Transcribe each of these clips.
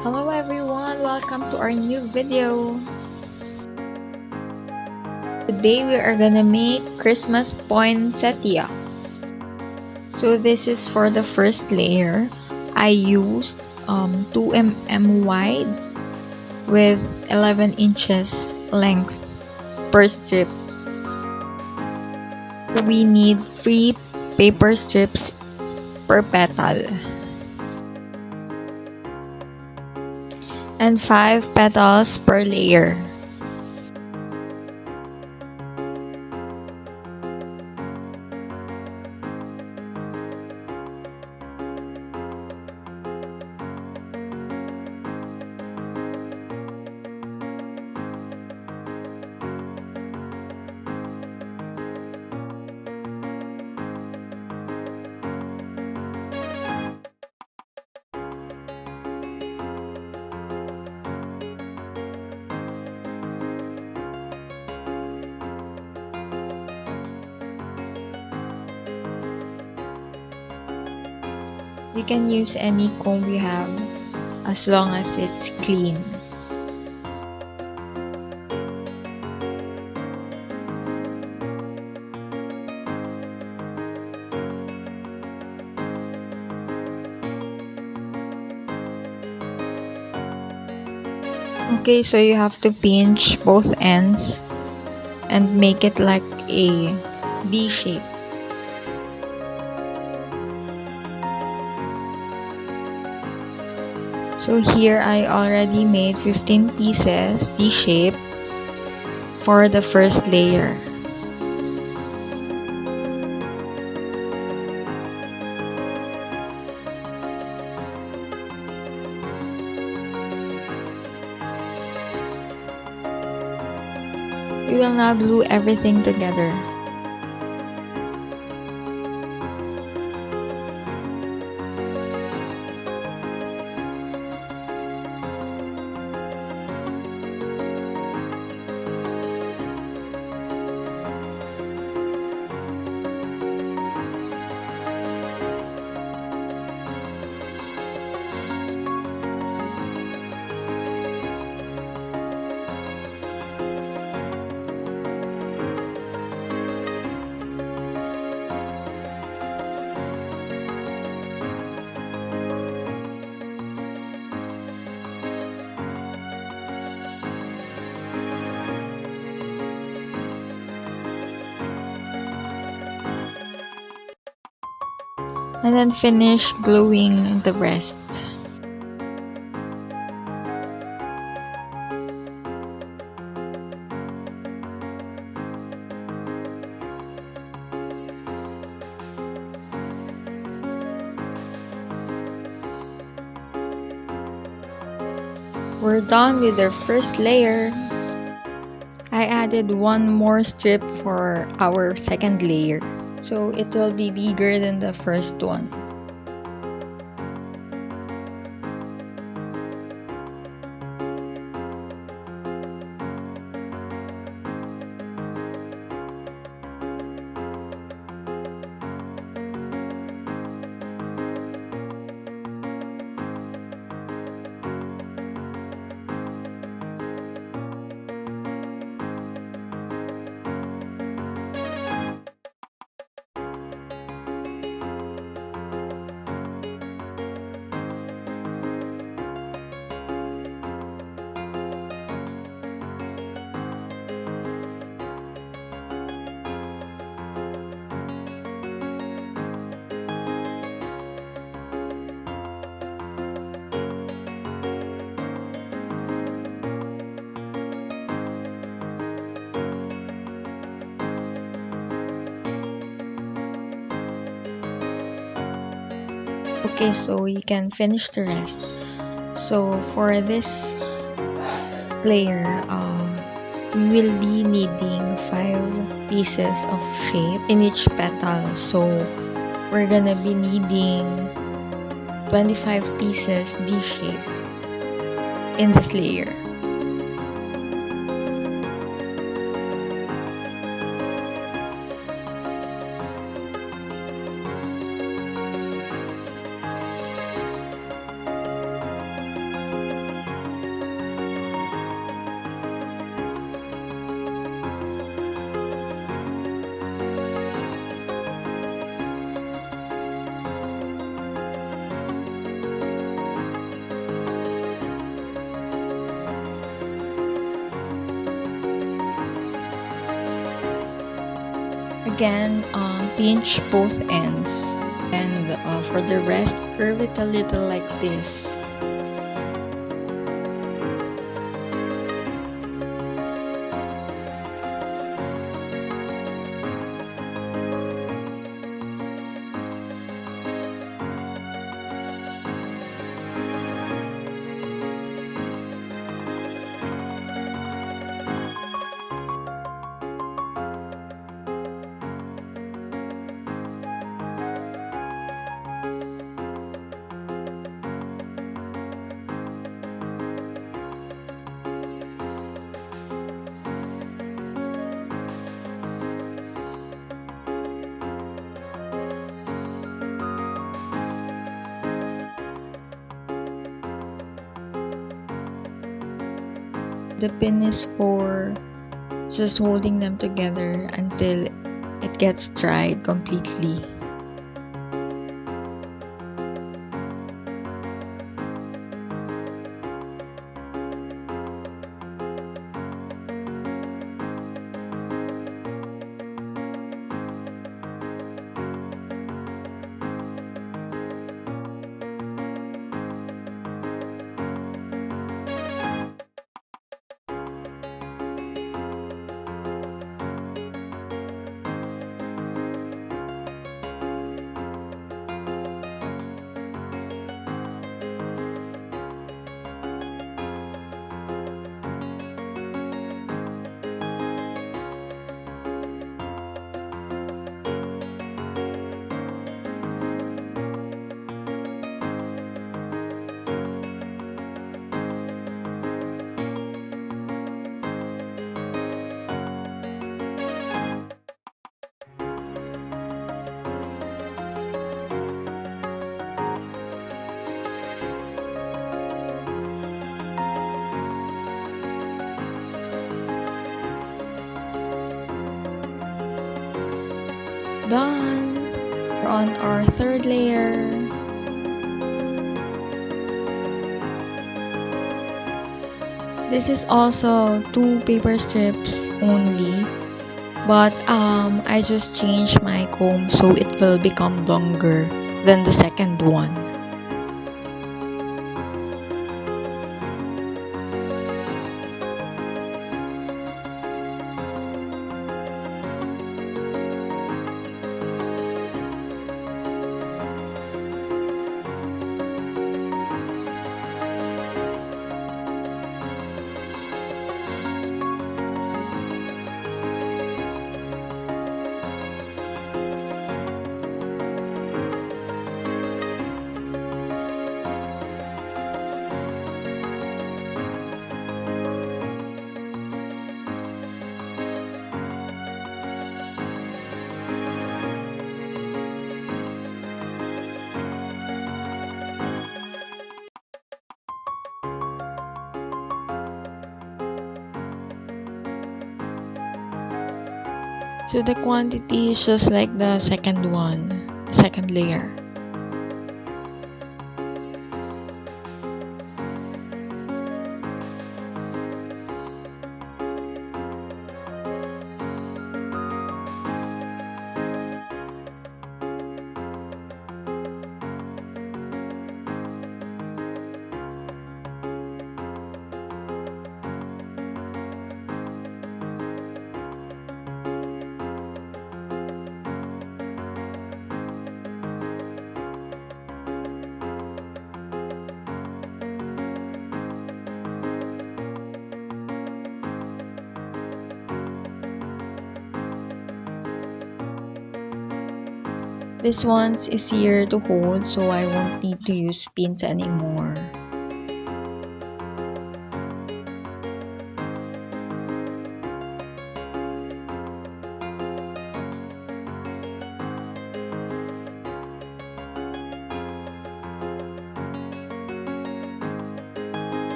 Hello everyone, welcome to our new video. Today we are gonna make Christmas poinsettia. So this is for the first layer. I used 2 mm wide with 11 inches length per strip. We need 3 paper strips per petal and 5 petals per layer. You can use any comb you have as long as it's clean. Okay, so you have to pinch both ends and make it like a D shape. So here I already made 15 pieces D shape for the first layer. We will now glue everything together. And then finish gluing the rest. We're done with our first layer. I added one more strip for our second layer, so it will be bigger than the first one. Okay, so you can finish the rest. So for this layer, we will be needing 5 pieces of shape in each petal. So we're gonna be needing 25 pieces D shape in this layer. again, pinch both ends, and for the rest, curve it a little like this. The pin is for just holding them together until it gets dried completely. Done! We're on our third layer. This is also 2 paper strips only, but I just changed my comb so it will become longer than the second one. So the quantity is just like the second one, the second layer. This one's easier to hold, so I won't need to use pins anymore.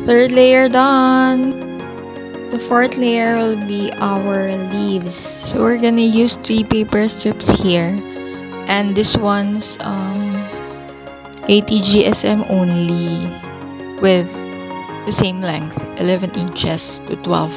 Third layer done. The fourth layer will be our leaves. So we're gonna use 3 paper strips here. And this one's 80 GSM only with the same length, 11 inches to 12.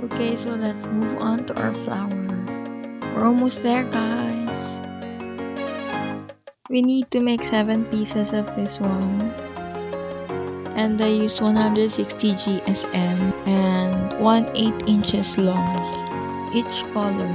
Okay, so let's move on to our flower. We're almost there, guys. We need to make 7 pieces of this one. And I use 160 GSM and 1/8 inches long, each color.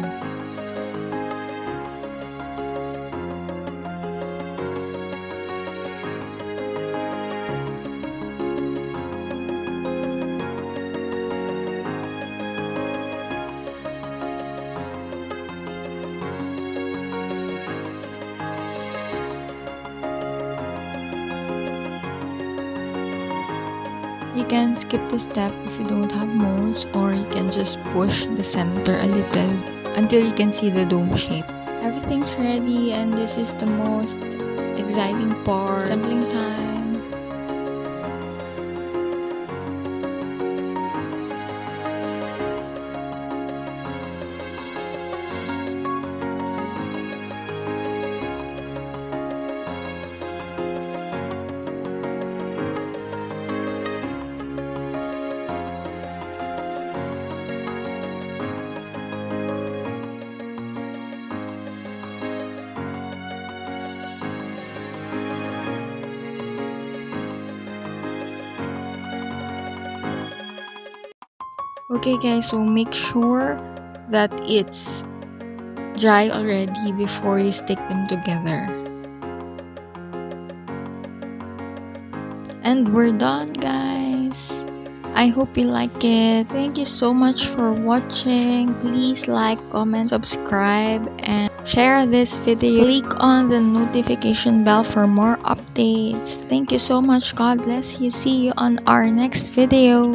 You can skip the step if you don't have molds, or you can just push the center a little until you can see the dome shape. Everything's ready, and this is the most exciting part, assembling time. Okay guys, so make sure that it's dry already before you stick them together. And we're done, guys. I hope you like it. Thank you so much for watching. Please like, comment, subscribe, and share this video. Click on the notification bell for more updates. Thank you so much. God bless you. See you on our next video.